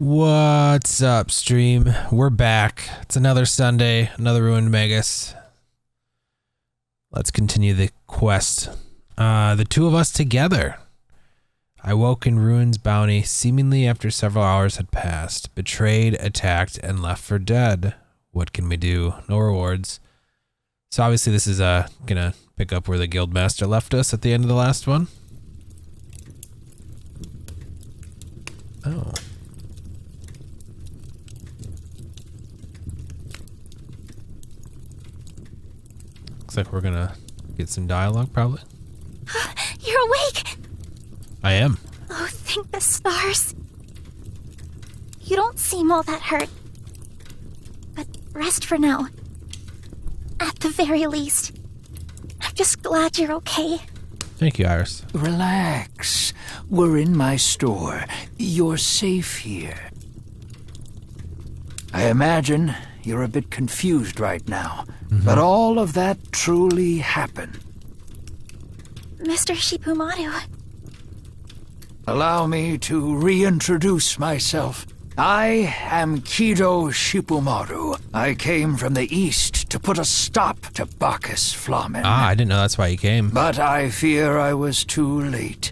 What's up, stream? We're back. It's another Sunday, another Ruined Magus. Let's continue the quest. The two of us together. I woke in Ruin's bounty seemingly after several hours had passed. Betrayed, attacked, and left for dead. What can we do? No rewards. So obviously this is gonna pick up where the guildmaster left us at the end of the last one. Oh. Looks like we're gonna get some dialogue, probably. You're awake! I am. Oh, thank the stars. You don't seem all that hurt. But rest for now. At the very least. I'm just glad you're okay. Thank you, Iris. Relax. We're in my store. You're safe here. I imagine you're a bit confused right now, but all of that truly happened. Mr. Shippumaru. Allow me to reintroduce myself. I am Kido Shippumaru. I came from the east to put a stop to Bacchus Flamen. Ah, I didn't know that's why you came. But I fear I was too late.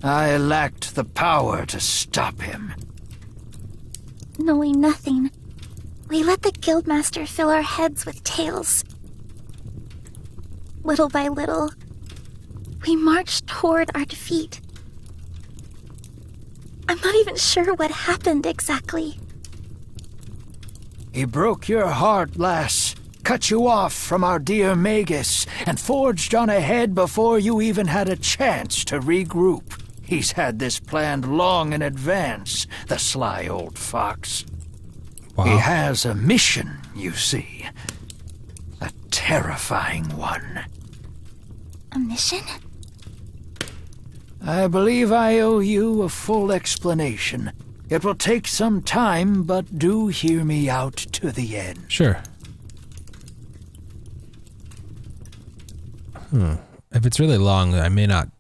I lacked the power to stop him. Knowing nothing, we let the guildmaster fill our heads with tales. Little by little, we marched toward our defeat. I'm not even sure what happened exactly. He broke your heart, lass, cut you off from our dear Magus, and forged on ahead before you even had a chance to regroup. He's had this planned long in advance, the sly old fox. Wow. He has a mission, you see. A terrifying one. A mission? I believe I owe you a full explanation. It will take some time, but do hear me out to the end. Sure. If it's really long, I may not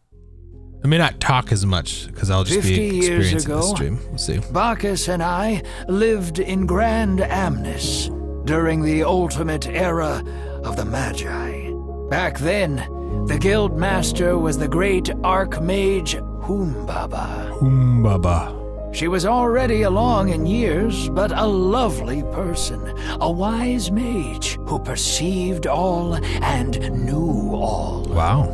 talk as much because I'll just 50 be years experiencing the ago, stream. We'll see. Bacchus and I lived in Grand Amnes during the ultimate era of the Magi. Back then, the guild master was the great archmage Humbaba. Humbaba. She was already along in years, but a lovely person, a wise mage who perceived all and knew all. Wow.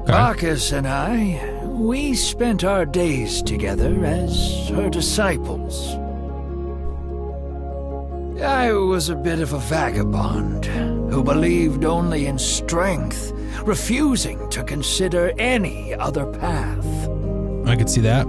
Okay. Bacchus and I, we spent our days together as her disciples. I was a bit of a vagabond who believed only in strength, refusing to consider any other path. I could see that.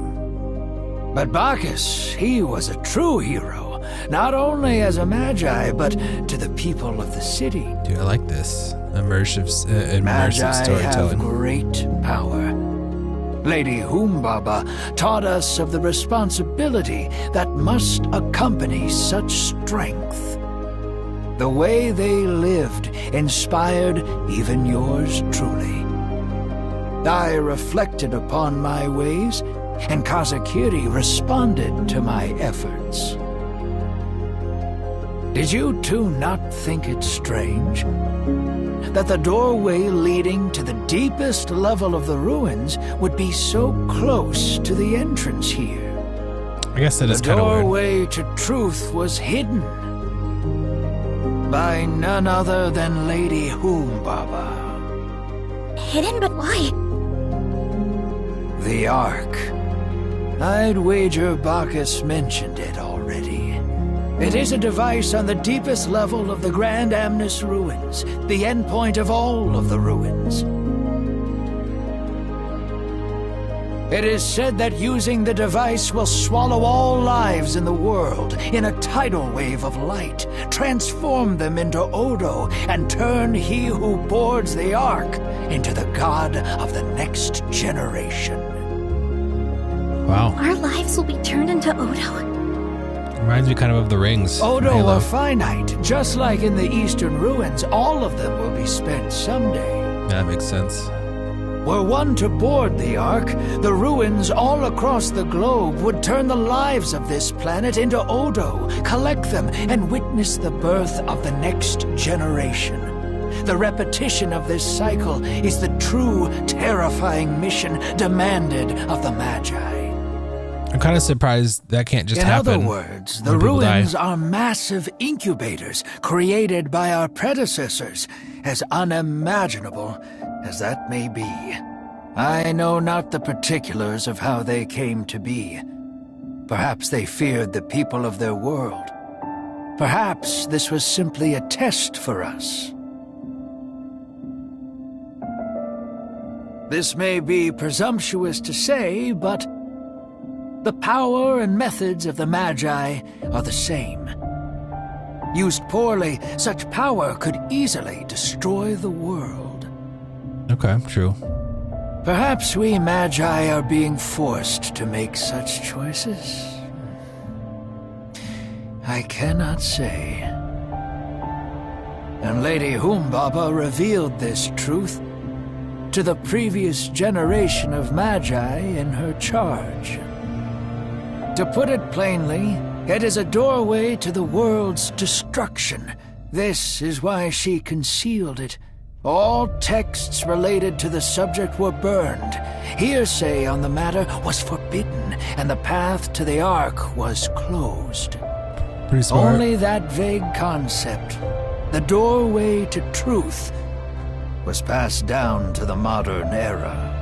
But Bacchus, he was a true hero, not only as a magi, but to the people of the city. Dude, I like this. Immersive Magi have storytelling. great power. Lady Humbaba taught us of the responsibility that must accompany such strength. The way they lived inspired even yours truly. I reflected upon my ways, and Kazakiri responded to my efforts. Did you two not think it strange that the doorway leading to the deepest level of the ruins would be so close to the entrance here? I guess that is The kind of weird. doorway to truth was hidden by none other than Lady Humbaba. Hidden, but why? The Ark. I'd wager Bacchus mentioned it already. It is a device on the deepest level of the Grand Amnes ruins, the endpoint of all of the ruins. It is said that using the device will swallow all lives in the world in a tidal wave of light, transform them into Odo, and turn he who boards the Ark into the god of the next generation. Wow. Our lives will be turned into Odo. Reminds me kind of the rings. from Odo Halo. are finite, just like in the eastern ruins. All of them will be spent someday. Yeah, that makes sense. Were one to board the Ark, the ruins all across the globe would turn the lives of this planet into Odo, collect them, and witness the birth of the next generation. The repetition of this cycle is the true, terrifying mission demanded of the Magi. I'm kind of surprised that can't just happen. In other words, the ruins are massive incubators created by our predecessors, as unimaginable as that may be. I know not the particulars of how they came to be. Perhaps they feared the people of their world. Perhaps this was simply a test for us. This may be presumptuous to say, but the power and methods of the Magi are the same. Used poorly, such power could easily destroy the world. Okay, true. Perhaps we Magi are being forced to make such choices. I cannot say. And Lady Humbaba revealed this truth to the previous generation of Magi in her charge. To put it plainly, it is a doorway to the world's destruction. This is why she concealed it. All texts related to the subject were burned. Hearsay on the matter was forbidden, and the path to the Ark was closed. Pretty smart. Only that vague concept, the doorway to truth, was passed down to the modern era.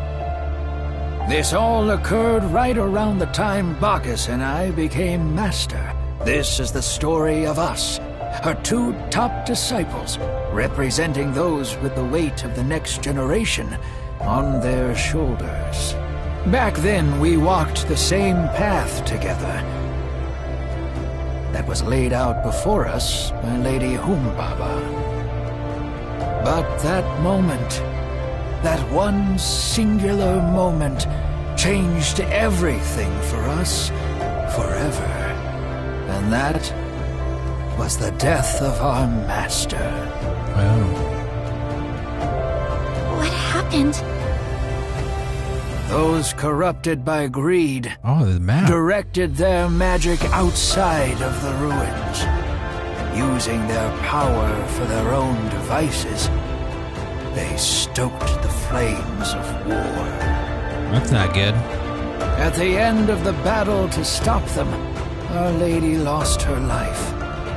This all occurred right around the time Bacchus and I became master. This is the story of us, her two top disciples, representing those with the weight of the next generation on their shoulders. Back then, we walked the same path together that was laid out before us by Lady Humbaba. But that moment, that one singular moment, changed everything for us forever. And that was the death of our master. Wow. What happened? Those corrupted by greed Oh, the map. directed their magic outside of the ruins. Using their power for their own devices, they stoked the flames of war. That's not good. At the end of the battle to stop them, Our Lady lost her life.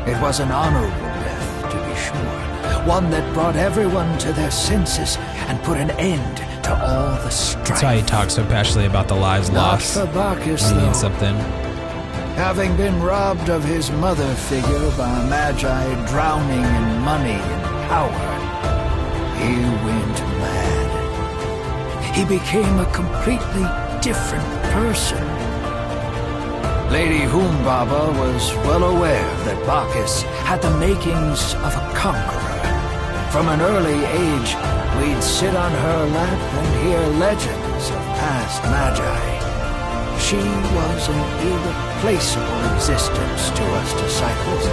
It was an honorable death, to be sure. One that brought everyone to their senses and put an end to all the strife. That's why he talks so passionately about the lives Not lost. for Bacchus, He though. means something. Having been robbed of his mother figure by a Magi drowning in money and power, he went mad. He became a completely different person. Lady Humbaba was well aware that Bacchus had the makings of a conqueror. From an early age, we'd sit on her lap and hear legends of past Magi. She was an irreplaceable existence to us disciples,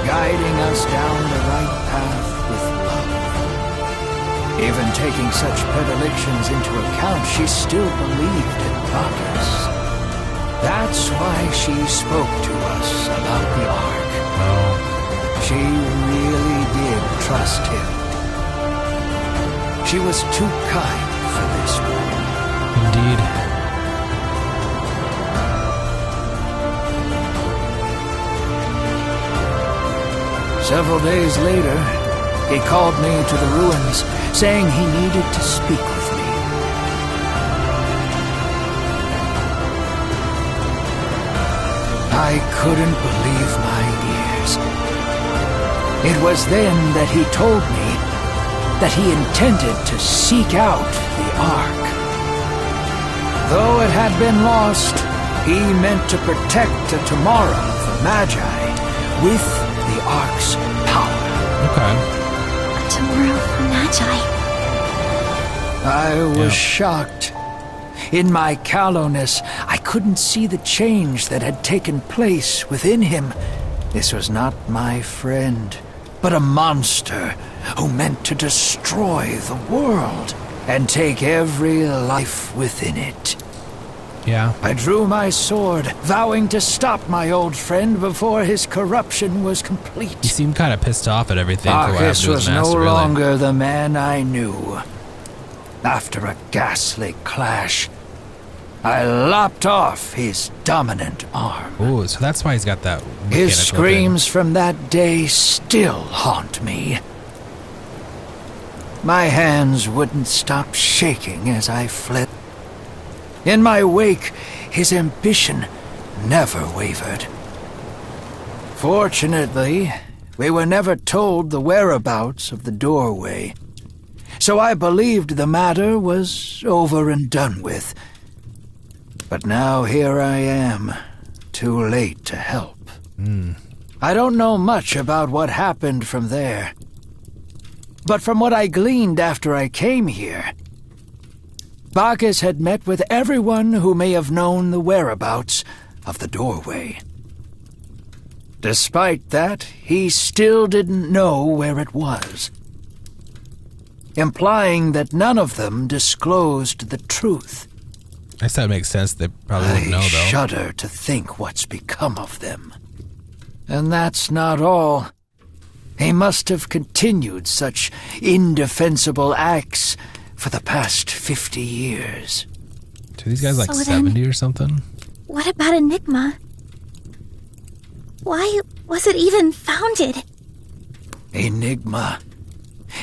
guiding us down the right path with love. Even taking such predilections into account, she still believed in Bacchus. That's why she spoke to us about the Ark. Oh. She really did trust him. She was too kind for this one. Indeed. Several days later, he called me to the ruins, saying he needed to speak with me. I couldn't believe my ears. It was then that he told me that he intended to seek out the Ark. Though it had been lost, he meant to protect a tomorrow for Magi with the Ark's power. Okay. Tomorrow for Magi. I was shocked. In my callowness, I couldn't see the change that had taken place within him. This was not my friend, but a monster who meant to destroy the world. and take every life within it. Yeah. I drew my sword, vowing to stop my old friend before his corruption was complete. He seemed kind of pissed off at everything for what happened Bacchus to his was master, no really. longer the man I knew. After a ghastly clash, I lopped off his dominant arm. Ooh, so that's why he's got that His mechanical screams from that day still haunt me. My hands wouldn't stop shaking as I fled. In my wake, his ambition never wavered. Fortunately, we were never told the whereabouts of the doorway, so I believed the matter was over and done with. But now here I am, too late to help. I don't know much about what happened from there. But from what I gleaned after I came here, Bacchus had met with everyone who may have known the whereabouts of the doorway. Despite that, he still didn't know where it was, implying that none of them disclosed the truth. I guess that makes sense. They probably wouldn't know, I though. shudder to think what's become of them. And that's not all. He must have continued such indefensible acts for the past 50 years. So these guys like So then- 70 or something? What about Enigma? Why was it even founded? Enigma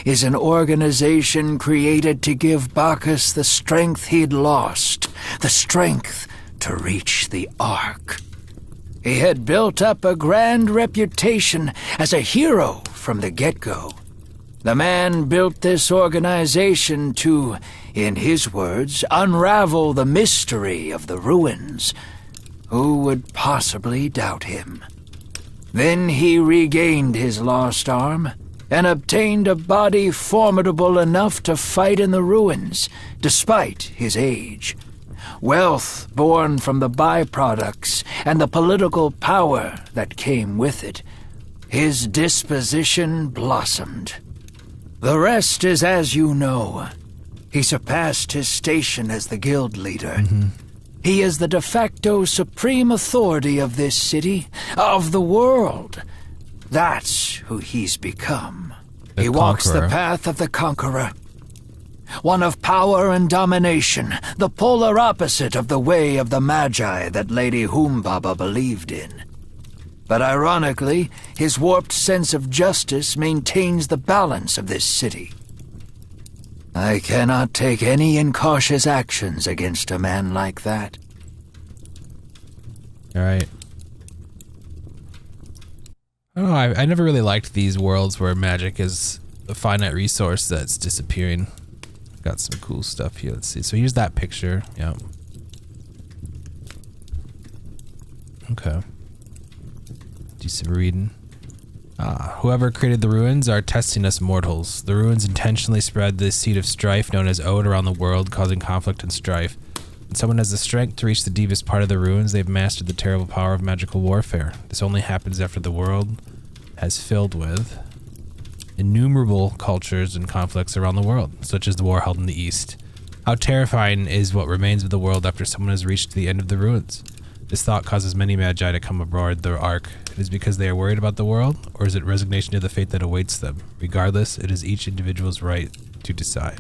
is an organization created to give Bacchus the strength he'd lost, the strength to reach the Ark. He had built up a grand reputation as a hero from the get-go. The man built this organization to, in his words, unravel the mystery of the ruins. Who would possibly doubt him? Then he regained his lost arm and obtained a body formidable enough to fight in the ruins, despite his age. Wealth born from the byproducts and the political power that came with it. His disposition blossomed. The rest is as you know. He surpassed his station as the guild leader. He is the de facto supreme authority of this city, of the world. That's who he's become. The He walks the conqueror. path of the conqueror. One of power and domination, the polar opposite of the way of the Magi that Lady Humbaba believed in. But ironically, his warped sense of justice maintains the balance of this city. I cannot take any incautious actions against a man like that. All right. I don't know. I never really liked these worlds where magic is a finite resource that's disappearing. Got some cool stuff here. Let's see. So here's that picture. Yeah. Okay. Do some reading. Whoever created the ruins are testing us mortals. The ruins intentionally spread the seed of strife known as Ode around the world, causing conflict and strife. When someone has the strength to reach the deepest part of the ruins, they've mastered the terrible power of magical warfare. This only happens after the world has filled with innumerable cultures and conflicts around the world, such as the war held in the East. How terrifying is what remains of the world after someone has reached the end of the ruins? This thought causes many magi to come aboard the Ark. It is because they are worried about the world, or is it resignation to the fate that awaits them? Regardless, it is each individual's right to decide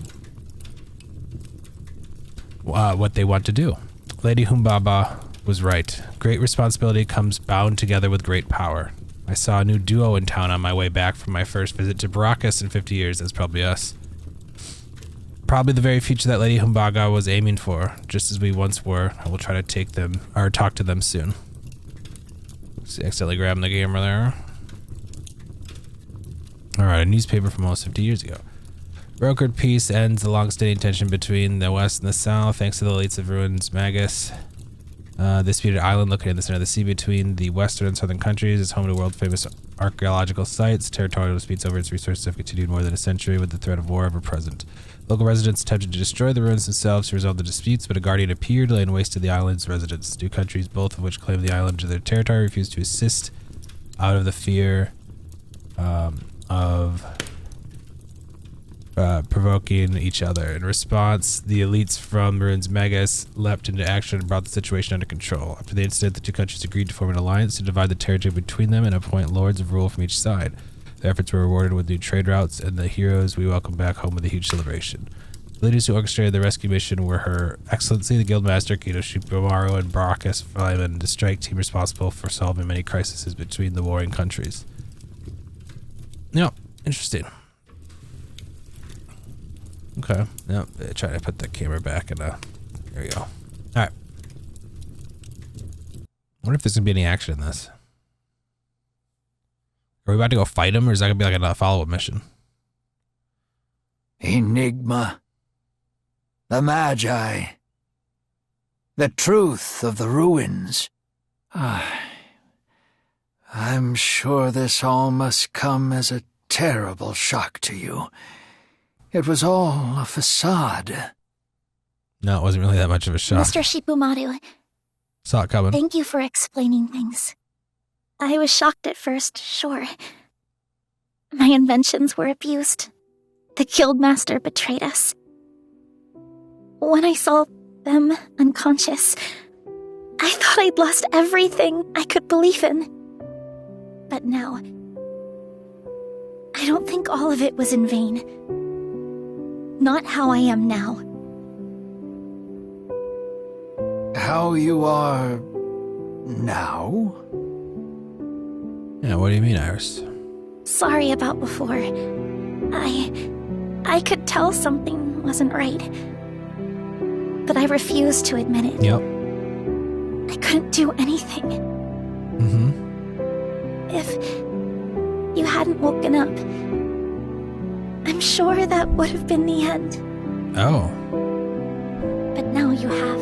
what they want to do. Lady Humbaba was right. Great responsibility comes bound together with great power. I saw a new duo in town on my way back from my first visit to Baracus in 50 years. That's probably us. Probably the very future that Lady Humbaba was aiming for, just as we once were. I will try to take them, or talk to them soon. See, accidentally grabbing the camera there. Alright, a newspaper from almost 50 years ago. Brokered peace ends the long-standing tension between the West and the South, thanks to the elites of Ruins Magus. This disputed island located in the center of the sea between the western and southern countries is home to world-famous archaeological sites. Territorial disputes over its resources have continued more than a century, with the threat of war ever present. Local residents attempted to destroy the ruins themselves to resolve the disputes, but a guardian appeared, laying waste to the island's residents. Two countries, both of which claim the island to their territory, refused to assist out of the fear of provoking each other. In response, the elites from Ruins Megas leapt into action and brought the situation under control. After the incident, the two countries agreed to form an alliance to divide the territory between them and appoint lords of rule from each side. Their efforts were rewarded with new trade routes, and the heroes we welcome back home with a huge celebration. The leaders who orchestrated the rescue mission were Her Excellency, the Guildmaster Kito Shibumaru, and Baracus Flyman, the strike team responsible for solving many crises between the warring countries. Yep, interesting. Okay. Yep. Try to put the camera back and there we go. Alright. I wonder if there's gonna be any action in this. Are we about to go fight him, or is that gonna be like a follow-up mission? Enigma. The Magi. The truth of the ruins. I'm sure this all must come as a terrible shock to you. It was all a facade. No, it wasn't really that much of a shock. Mr. Shibumaru, Saw it coming. thank you for explaining things. I was shocked at first, sure. My inventions were abused. The Guildmaster betrayed us. When I saw them unconscious, I thought I'd lost everything I could believe in. But now, I don't think all of it was in vain. Not how I am now. How you are now? Yeah, what do you mean, Iris? Sorry about before. I could tell something wasn't right. But I refused to admit it. Yep. I couldn't do anything. If you hadn't woken up, I'm sure that would have been the end. Oh. But now you have.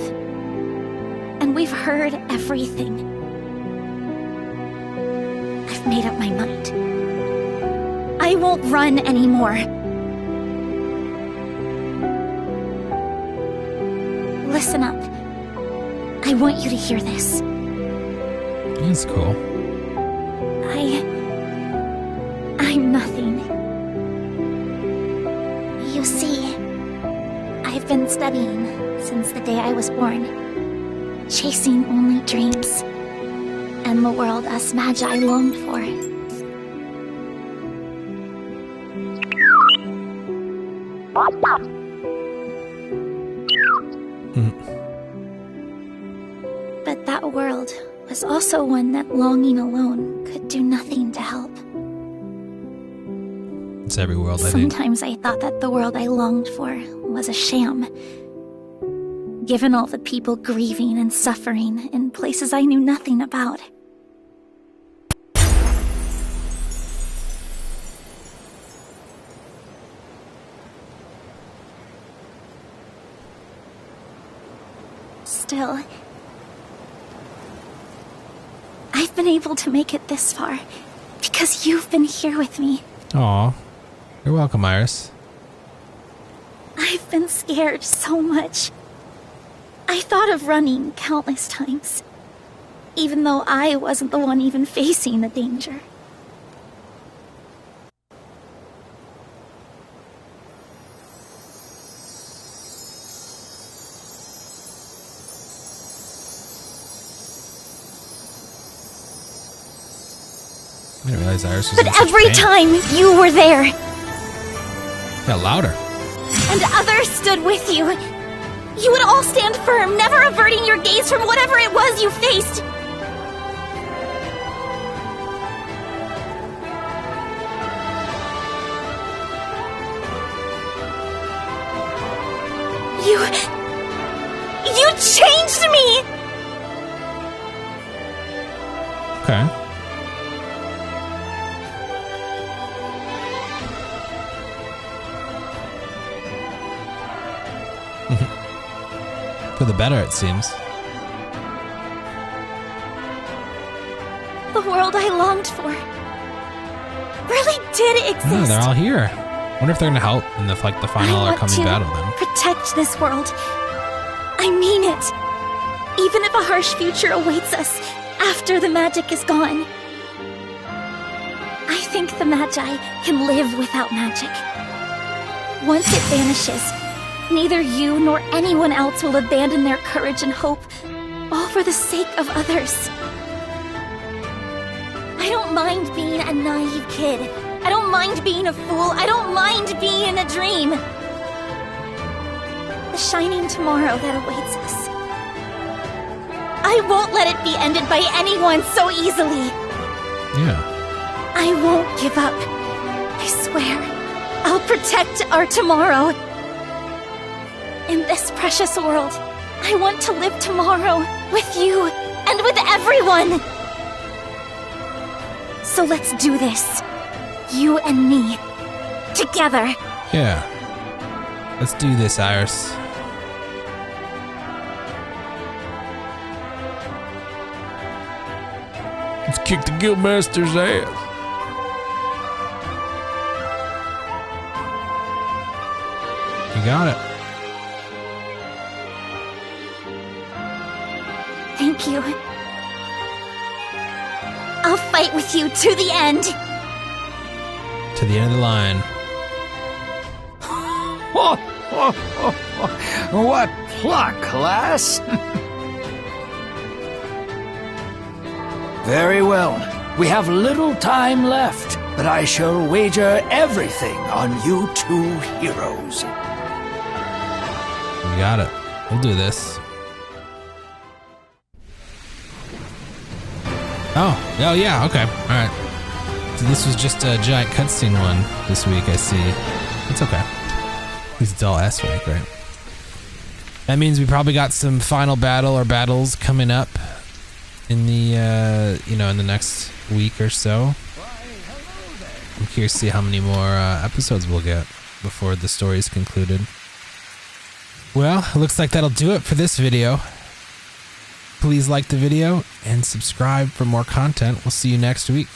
And we've heard everything. I've made up my mind. I won't run anymore. Listen up. I want you to hear this. That's cool. I'm nothing. You see, I've been studying since the day I was born, chasing only dreams, and the world us Magi longed for. But that world was also one that longing alone could do nothing to help. It's every world, I think. Sometimes I thought that the world I longed for was a sham. Given all the people grieving and suffering in places I knew nothing about. Still, I've been able to make it this far because you've been here with me. Aw. You're welcome, Iris. I've been scared so much. I thought of running countless times, even though I wasn't the one even facing the danger. I didn't realize Iris was But in such every pain. time you were there, Yeah, louder. and others stood with you, you would all stand firm, never averting your gaze from whatever it was you faced. You changed me! Okay. For the better, it seems. The world I longed for really did exist. Oh, they're all here. Wonder if they're gonna help in the final I or want coming to battle then. protect this world. I mean it. Even if a harsh future awaits us after the magic is gone. I think the Magi can live without magic. Once it vanishes, neither you nor anyone else will abandon their courage and hope, all for the sake of others. I don't mind being a naive kid. I don't mind being a fool. I don't mind being in a dream. The shining tomorrow that awaits us. I won't let it be ended by anyone so easily. Yeah. I won't give up. I swear. I'll protect our tomorrow. In this precious world, I want to live tomorrow with you and with everyone. So let's do this. You and me. Together. Yeah. Let's do this, Iris. Let's kick the Guildmaster's ass. You got it. Thank you. I'll fight with you to the end. To the end of the line. What pluck, lass! Very well. We have little time left, but I shall wager everything on you two heroes. You got it. We'll do this. Oh yeah, okay. Alright. So this was just a giant cutscene one this week, I see. It's okay. At least it's all S-rank, right? That means we probably got some final battle or battles coming up in the, in the next week or so. I'm curious to see how many more episodes we'll get before the story is concluded. Well, it looks like that'll do it for this video. Please like the video and subscribe for more content. We'll see you next week.